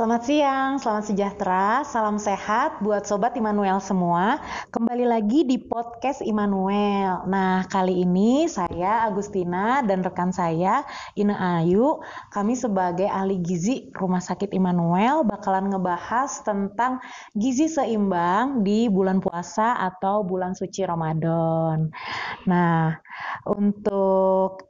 Selamat siang, selamat sejahtera, salam sehat buat Sobat Immanuel semua. Kembali lagi di podcast Immanuel. Nah, kali ini saya Agustina dan rekan saya Ine Ayu, kami sebagai ahli gizi Rumah Sakit Immanuel bakalan ngebahas tentang gizi seimbang di bulan puasa atau bulan suci Ramadan. Nah, untuk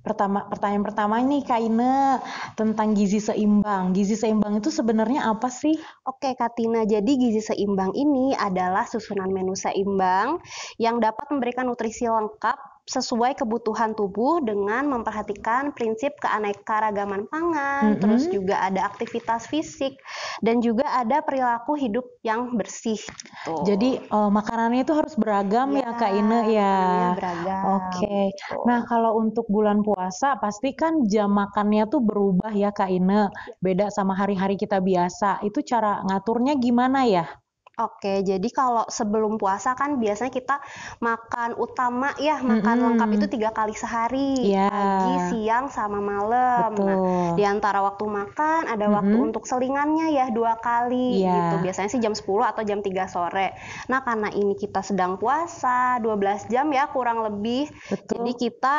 pertanyaan pertama nih Kak Ine tentang gizi seimbang. Gizi seimbang itu sebenarnya apa sih? Oke, Kak Tina. Jadi gizi seimbang ini adalah susunan menu seimbang yang dapat memberikan nutrisi lengkap sesuai kebutuhan tubuh dengan memperhatikan prinsip keanekaragaman pangan, terus juga ada aktivitas fisik dan juga ada perilaku hidup yang bersih. Gitu. Jadi makanannya itu harus beragam ya Kak Ine ya. Makanannya beragam. Oke. Gitu. Nah, kalau untuk bulan puasa pasti kan jam makannya tuh berubah ya Kak Ine. Beda sama hari-hari kita biasa. Itu cara ngaturnya gimana ya? Oke, jadi kalau sebelum puasa kan biasanya kita makan utama ya, makan lengkap itu 3 kali sehari, Iya. pagi, siang, sama malam. Betul. Nah, di antara waktu makan ada waktu untuk selingannya ya 2 kali Iya. gitu. Biasanya sih jam 10 atau jam 3 sore. Nah, karena ini kita sedang puasa 12 jam ya kurang lebih. Betul. Jadi kita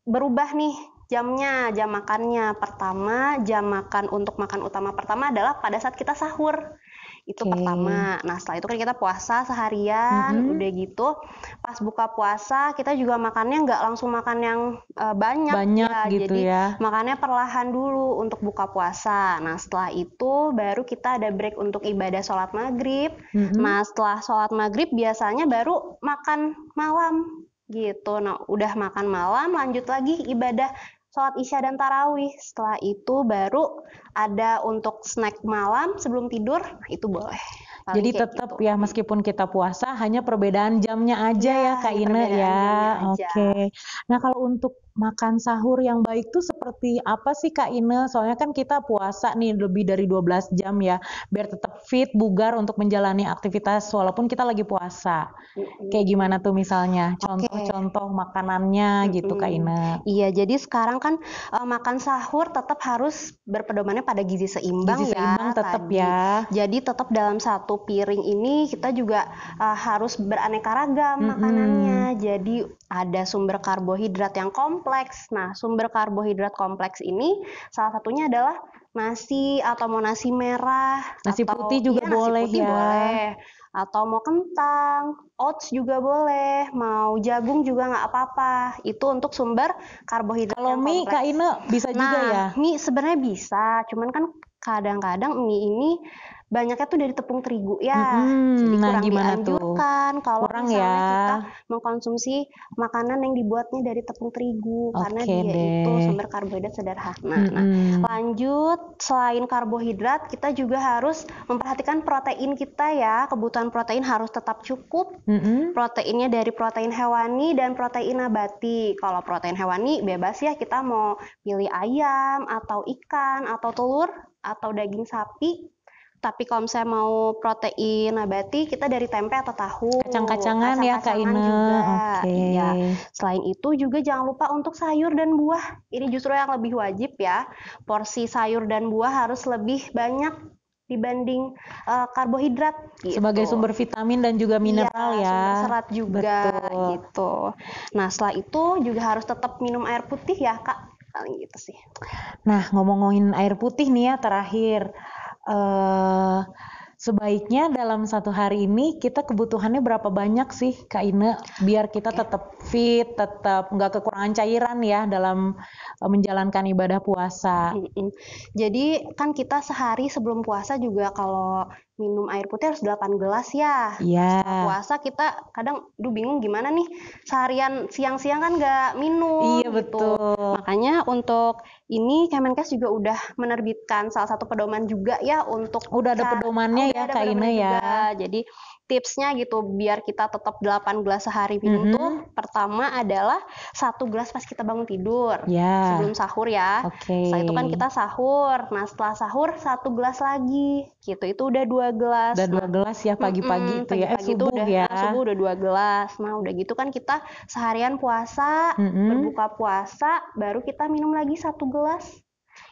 berubah nih jamnya, jam makannya. Pertama, jam makan untuk makan utama pertama adalah pada saat kita sahur. Itu pertama. Nah, setelah itu kan kita puasa seharian, udah gitu pas buka puasa kita juga makannya nggak langsung makan yang banyak ya. gitu Jadi ya. makannya perlahan dulu untuk buka puasa. Nah, setelah itu baru kita ada break untuk ibadah sholat maghrib. Nah, setelah sholat maghrib biasanya baru makan malam gitu. Nah, udah makan malam lanjut lagi ibadah sholat isya dan tarawih. Setelah itu baru ada untuk snack malam sebelum tidur, itu boleh. Paling Jadi kayak tetap gitu. ya meskipun kita puasa hanya perbedaan jamnya aja ya Kak Ine perbedaan ya. jamnya aja. Oke. Nah, kalau untuk makan sahur yang baik tuh seperti apa sih Kak Ine? Soalnya kan kita puasa nih lebih dari 12 jam ya, biar tetap fit, bugar untuk menjalani aktivitas walaupun kita lagi puasa. Kayak gimana tuh misalnya? Contoh-contoh makanannya gitu Kak Ine. Iya, jadi sekarang kan makan sahur tetap harus berpedomannya pada gizi seimbang Gizi ya. seimbang tetap tadi. ya. Jadi tetap dalam satu piring ini kita juga harus beraneka ragam makanannya. Jadi ada sumber karbohidrat yang kompleks. Nah, sumber karbohidrat kompleks ini salah satunya adalah nasi atau mau nasi merah. Nasi atau, putih juga boleh nasi putih ya. boleh. Atau mau kentang, oats juga boleh, mau jagung juga nggak apa-apa. Itu untuk sumber karbohidrat Kalau yang mie kompleks. Kak Ine bisa juga ya? Mie sebenarnya bisa, cuman kan kadang-kadang mie ini banyaknya tuh dari tepung terigu ya. Jadi Nah, kurang gimana tuh? dianjurkan kalau Kurang misalnya ya. kita mengkonsumsi makanan yang dibuatnya dari tepung terigu karena Oke dia deh. itu sumber karbohidrat sederhana. Nah, lanjut selain karbohidrat kita juga harus memperhatikan protein kita ya. Kebutuhan protein harus tetap cukup. Proteinnya dari protein hewani dan protein nabati. Kalau protein hewani bebas ya, kita mau pilih ayam atau ikan atau telur atau daging sapi. Tapi kalau misalnya mau protein nabati, kita dari tempe atau tahu. Kacang-kacangan ya Kak Ine. Juga. Oke. Iya. Selain itu juga jangan lupa untuk sayur dan buah. Ini justru yang lebih wajib ya. Porsi sayur dan buah harus lebih banyak dibanding karbohidrat gitu. Sebagai sumber vitamin dan juga mineral ya. Sumber serat juga. Betul. Gitu. Nah, setelah itu juga harus tetap minum air putih ya Kak. Paling gitu sih. Nah, ngomong-ngomongin air putih nih ya terakhir. Sebaiknya dalam satu hari ini kita kebutuhannya berapa banyak sih Kak Ine biar kita tetap fit, tetap nggak kekurangan cairan ya dalam menjalankan ibadah puasa. Jadi kan kita sehari sebelum puasa juga kalau minum air putih harus 8 gelas ya. Iya. Setelah puasa kita kadang bingung gimana nih seharian siang-siang kan nggak minum. Iya betul. Makanya untuk ini Kemenkes juga udah menerbitkan salah satu pedoman juga ya untuk udah ada pedomannya ya Kak Ine ya. Jadi tipsnya gitu biar kita tetap 8 gelas sehari minum tuh pertama adalah 1 gelas pas kita bangun tidur sebelum sahur ya. Setelah itu kan kita sahur. Nah, setelah sahur 1 gelas lagi gitu. Itu udah 2 gelas. Udah 2 gelas ya pagi-pagi itu ya. Pagi-pagi itu subuh ya. Subuh udah 2 gelas. Nah, udah gitu kan kita seharian puasa, berbuka puasa, baru kita minum lagi 1 gelas.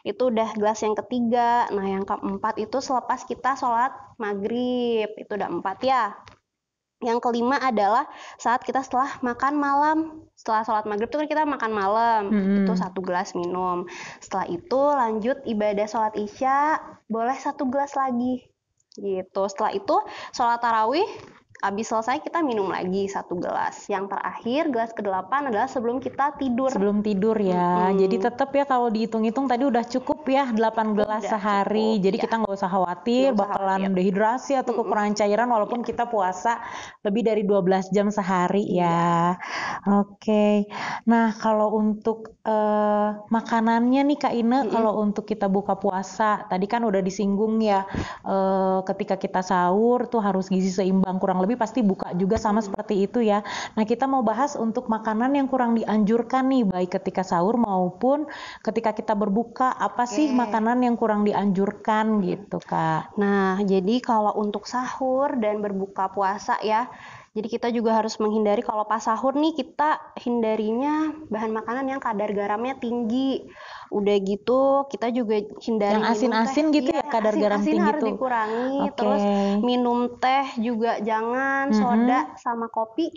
Itu udah gelas yang ketiga. Nah, yang keempat itu selepas kita sholat maghrib. Itu udah 4 ya. Yang kelima adalah saat kita setelah makan malam. Setelah sholat maghrib itu kan kita makan malam. Itu 1 gelas minum. Setelah itu lanjut ibadah sholat isya, boleh 1 gelas lagi. Gitu. Setelah itu sholat tarawih, habis selesai kita minum lagi 1 gelas. Yang terakhir, gelas ke-8 adalah sebelum kita tidur. Sebelum tidur ya. Jadi tetap ya kalau dihitung-hitung tadi udah cukup ya 8 gelas sehari. Jadi kita nggak usah khawatir bakalan dehidrasi atau kekurangan cairan walaupun kita puasa lebih dari 12 jam sehari ya. Oke. Nah, kalau untuk makanannya nih Kak Ine, kalau untuk kita buka puasa, tadi kan udah disinggung ya, ketika kita sahur tuh harus gizi seimbang, kurang lebih pasti buka juga sama seperti itu ya. Nah, kita mau bahas untuk makanan yang kurang dianjurkan nih, baik ketika sahur maupun ketika kita berbuka, apa sih makanan yang kurang dianjurkan gitu Kak? Nah, jadi kalau untuk sahur dan berbuka puasa ya, jadi kita juga harus menghindari kalau pas sahur nih kita hindarinya bahan makanan yang kadar garamnya tinggi. Udah gitu kita juga hindari yang asin-asin gitu ya, kadar garam tinggi harus tuh dikurangi. Terus minum teh juga jangan, soda sama kopi.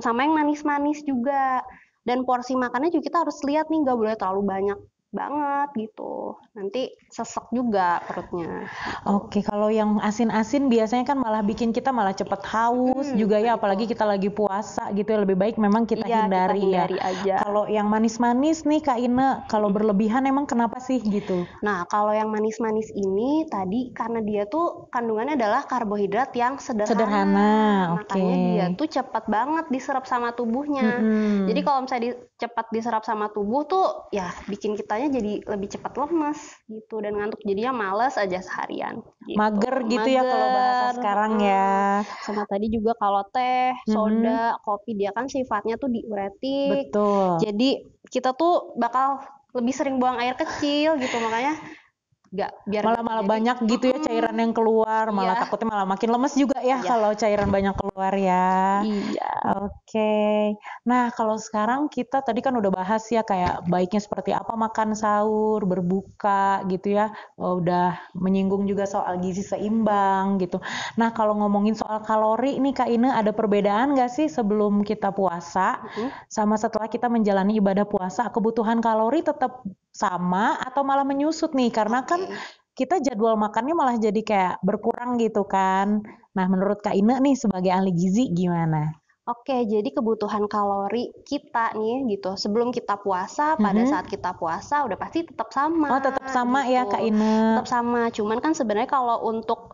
Sama yang manis-manis juga. Dan porsi makannya juga kita harus lihat nih, nggak boleh terlalu banyak banget gitu, nanti sesek juga perutnya. Oke, kalau yang asin-asin biasanya kan malah bikin kita malah cepet haus juga ya, apalagi kita lagi puasa gitu ya, lebih baik memang kita hindari ya. Aja. Kalau yang manis-manis nih Kak Ine, kalau berlebihan emang kenapa sih gitu? Nah, kalau yang manis-manis ini tadi karena dia tuh kandungannya adalah karbohidrat yang sederhana. Makanya dia tuh cepat banget diserap sama tubuhnya. Jadi kalau misalnya cepat diserap sama tubuh tuh ya bikin kitanya jadi lebih cepat lemes gitu dan ngantuk, jadinya males aja seharian gitu. Mager gitu ya kalau bahasa sekarang ya. Sama tadi juga kalau teh, soda, kopi, dia kan sifatnya tuh diuretik. Betul. Jadi kita tuh bakal lebih sering buang air kecil gitu, makanya malah banyak gitu ya cairan yang keluar, malah takutnya malah makin lemes juga ya kalau cairan banyak keluar ya. Iya. Oke. Nah, kalau sekarang kita tadi kan udah bahas ya kayak baiknya seperti apa makan sahur, berbuka gitu ya. Udah menyinggung juga soal gizi seimbang gitu. Nah, kalau ngomongin soal kalori nih Kak Ine, ada perbedaan nggak sih sebelum kita puasa sama setelah kita menjalani ibadah puasa? Kebutuhan kalori tetap sama atau malah menyusut nih, karena kan kita jadwal makannya malah jadi kayak berkurang gitu kan. Nah, menurut Kak Ine nih sebagai ahli gizi gimana? Oke, jadi kebutuhan kalori kita nih gitu sebelum kita puasa, pada saat kita puasa udah pasti tetap sama. Oh, tetap sama gitu. ya Kak Ine. Tetap sama, cuman kan sebenarnya kalau untuk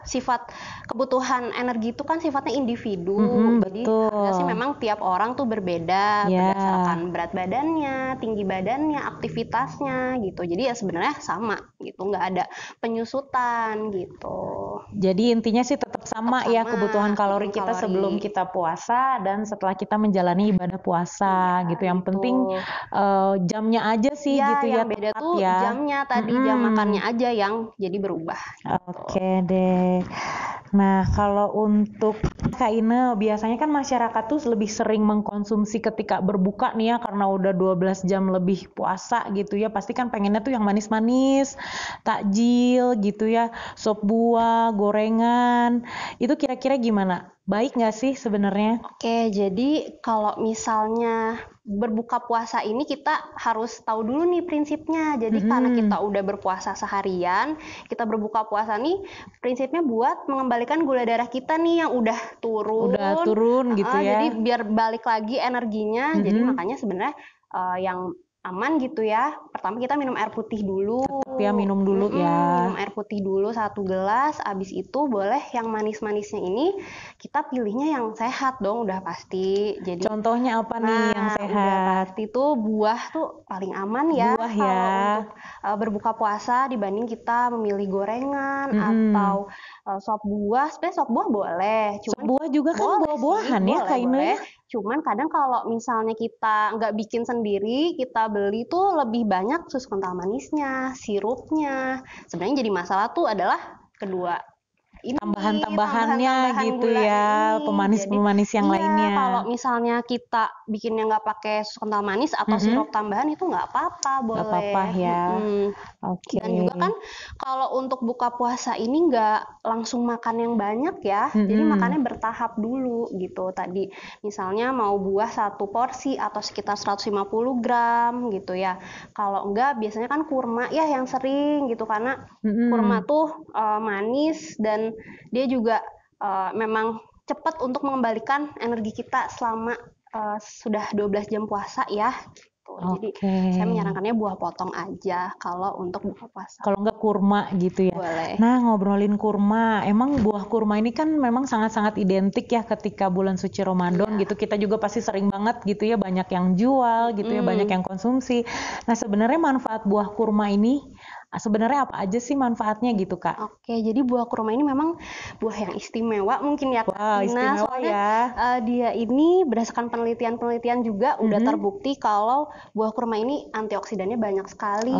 sifat kebutuhan energi itu kan sifatnya individu. Jadi sih memang tiap orang tuh berbeda berdasarkan berat badannya, tinggi badannya, aktivitasnya gitu. Jadi ya sebenarnya sama gitu, nggak ada penyusutan gitu. Jadi intinya sih tetap sama ya kebutuhan kalori kita sebelum kita puasa dan setelah kita menjalani ibadah puasa gitu. Yang penting jamnya aja sih gitu ya. Yang beda tuh jamnya tadi, jam makannya aja yang jadi berubah. Oke deh. Nah, kalau untuk Kak Ine, biasanya kan masyarakat tuh lebih sering mengkonsumsi ketika berbuka nih ya, karena udah 12 jam lebih puasa gitu ya, pasti kan pengennya tuh yang manis-manis, takjil gitu ya, sop buah, gorengan. Itu kira-kira gimana? Baik nggak sih sebenarnya? Oke, jadi kalau misalnya berbuka puasa ini kita harus tahu dulu nih prinsipnya. Jadi karena kita udah berpuasa seharian, kita berbuka puasa nih prinsipnya buat mengembalikan gula darah kita nih yang udah turun gitu ya. Jadi biar balik lagi energinya. Jadi makanya sebenarnya yang aman gitu ya. Pertama kita minum air putih dulu. Tetap ya minum dulu ya. Minum air putih dulu 1 gelas. Abis itu boleh yang manis-manisnya ini kita pilihnya yang sehat dong, udah pasti. Jadi contohnya apa nih yang sehat? Udah pasti tuh buah tuh paling aman ya. Buah kalau untuk berbuka puasa dibanding kita memilih gorengan atau sop buah. Sebenarnya sop buah boleh. Cuman sop buah juga kan buah-buahan ya Kak Ine. Cuman kadang kalau misalnya kita nggak bikin sendiri, kita beli tuh lebih banyak susu kental manisnya, sirupnya. Sebenarnya jadi masalah tuh adalah kedua tambahan-tambahannya gitu gulanya ya, ini. pemanis-pemanis yang Iya, lainnya. kalau misalnya kita bikinnya nggak pakai susu kental manis atau sirup tambahan itu nggak apa-apa, boleh. Nggak apa-apa ya. Oke. Dan juga kan kalau untuk buka puasa ini nggak langsung makan yang banyak ya, jadi makannya bertahap dulu gitu. Tadi misalnya mau buah 1 porsi atau sekitar 150 gram gitu ya. Kalau enggak biasanya kan kurma ya yang sering gitu, karena kurma tuh manis dan dia juga memang cepat untuk mengembalikan energi kita selama sudah 12 jam puasa ya. Jadi saya menyarankannya buah potong aja kalau untuk buka puasa. Kalau enggak kurma gitu ya. Boleh. Nah, ngobrolin kurma, emang buah kurma ini kan memang sangat-sangat identik ya ketika bulan suci Ramadan gitu. Kita juga pasti sering banget gitu ya, banyak yang jual gitu ya, banyak yang konsumsi. Nah, sebenarnya manfaat buah kurma ini sebenarnya apa aja sih manfaatnya gitu, Kak? Oke, jadi buah kurma ini memang buah yang istimewa mungkin ya, Kak. Wah, istimewa soalnya ya. Dia ini berdasarkan penelitian-penelitian juga udah terbukti kalau buah kurma ini antioksidannya banyak sekali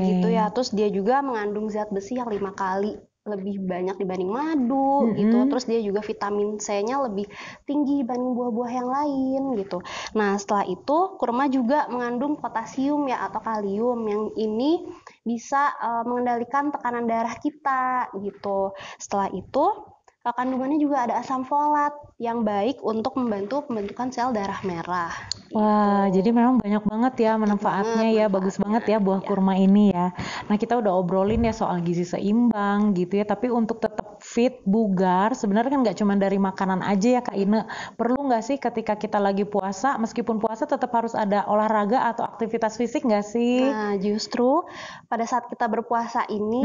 gitu ya. Terus dia juga mengandung zat besi yang 5 kali lebih banyak dibanding madu gitu. Terus dia juga vitamin C-nya lebih tinggi dibanding buah-buah yang lain gitu. Nah, setelah itu kurma juga mengandung potasium ya atau kalium yang ini bisa mengendalikan tekanan darah kita gitu. Setelah itu kandungannya juga ada asam folat yang baik untuk membantu pembentukan sel darah merah. Wah, jadi memang banyak banget ya manfaatnya ya, bagus banget ya buah kurma ini ya. Nah, kita udah obrolin ya soal gizi seimbang gitu ya, tapi untuk tetap fit, bugar, sebenarnya kan nggak cuma dari makanan aja ya Kak Ine. Perlu nggak sih ketika kita lagi puasa, meskipun puasa tetap harus ada olahraga atau aktivitas fisik nggak sih? Nah, justru pada saat kita berpuasa ini,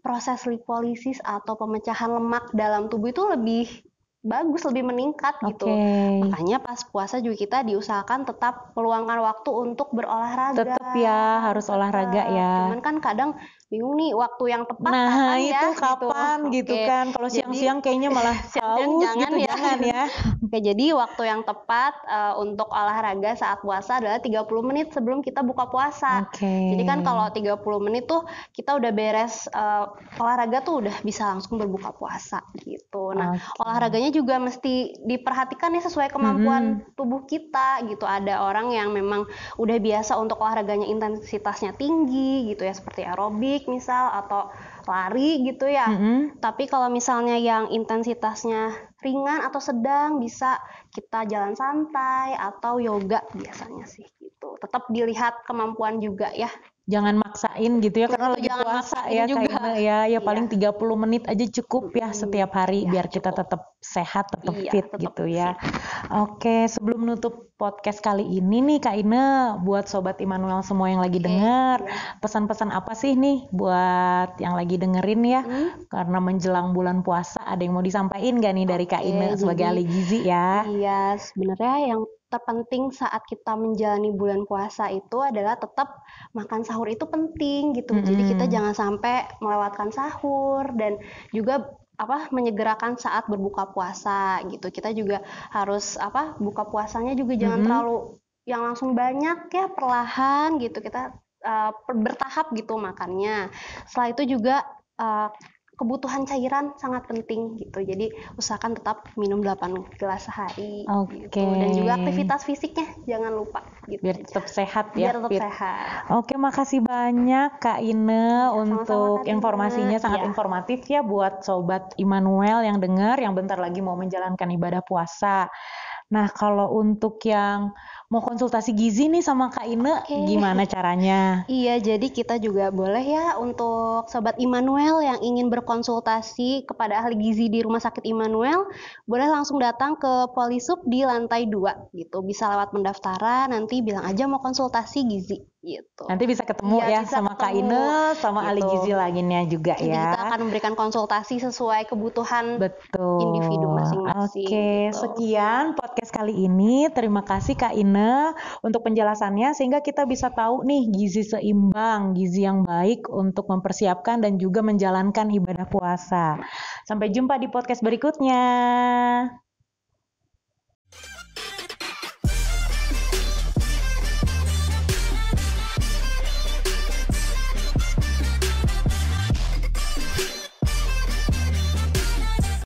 proses lipolisis atau pemecahan lemak dalam tubuh itu lebih bagus, lebih meningkat gitu. Makanya pas puasa juga kita diusahakan tetap meluangkan waktu untuk berolahraga. Tetap ya, harus olahraga ya. Cuman kan kadang bingung nih waktu yang tepat Nah, kapan ya itu kapan gitu kan. Kalau siang-siang kayaknya malah haus gitu, jangan ya. Oke, jadi waktu yang tepat untuk olahraga saat puasa adalah 30 menit sebelum kita buka puasa. Jadi kan kalau 30 menit tuh kita udah beres olahraga tuh udah bisa langsung berbuka puasa gitu. Nah, olahraganya juga mesti diperhatikan ya sesuai kemampuan tubuh kita gitu. Ada orang yang memang udah biasa untuk olahraganya intensitasnya tinggi gitu ya, seperti aerobik misal atau lari gitu ya. Tapi kalau misalnya yang intensitasnya ringan atau sedang, bisa kita jalan santai atau yoga biasanya sih gitu. Tetap dilihat kemampuan juga ya. Jangan maksain gitu ya, karena lagi puasa ya kayaknya ya paling 30 menit aja cukup ya setiap hari biar kita tetap sehat, tetap fit gitu ya. Oke, sebelum nutup podcast kali ini nih Kak Ine, buat Sobat Immanuel semua yang lagi denger, pesan-pesan apa sih nih buat yang lagi dengerin ya? Karena menjelang bulan puasa, ada yang mau disampaikan gak nih dari Kak Ine sebagai ahli gizi ya? Iya, sebenarnya yang terpenting saat kita menjalani bulan puasa itu adalah tetap makan sahur itu penting gitu. Jadi kita jangan sampai melewatkan sahur dan juga menyegerakan saat berbuka puasa gitu. Kita juga harus buka puasanya juga jangan terlalu yang langsung banyak ya, perlahan gitu. Kita bertahap gitu makannya. Setelah itu juga kebutuhan cairan sangat penting gitu. Jadi usahakan tetap minum 8 gelas sehari gitu. Dan juga aktivitas fisiknya jangan lupa gitu. Biar tetap sehat ya. Biar tetap sehat. Oke, makasih banyak Kak Ine untuk informasinya, sangat informatif ya buat Sobat Immanuel yang dengar, yang bentar lagi mau menjalankan ibadah puasa. Nah, kalau untuk yang mau konsultasi gizi nih sama Kak Ine, gimana caranya? Iya, jadi kita juga boleh ya untuk Sobat Immanuel yang ingin berkonsultasi kepada ahli gizi di Rumah Sakit Immanuel, boleh langsung datang ke Polisub di lantai 2 gitu. Bisa lewat pendaftaran, nanti bilang aja mau konsultasi gizi gitu. Nanti bisa ketemu ya sama Kak Ine, sama ahli gizi lainnya juga ya. Jadi kita akan memberikan konsultasi sesuai kebutuhan individu masing-masing. Oke, sekian podcast kali ini. Terima kasih Kak Ine untuk penjelasannya sehingga kita bisa tahu nih gizi seimbang, gizi yang baik untuk mempersiapkan dan juga menjalankan ibadah puasa. Sampai jumpa di podcast berikutnya.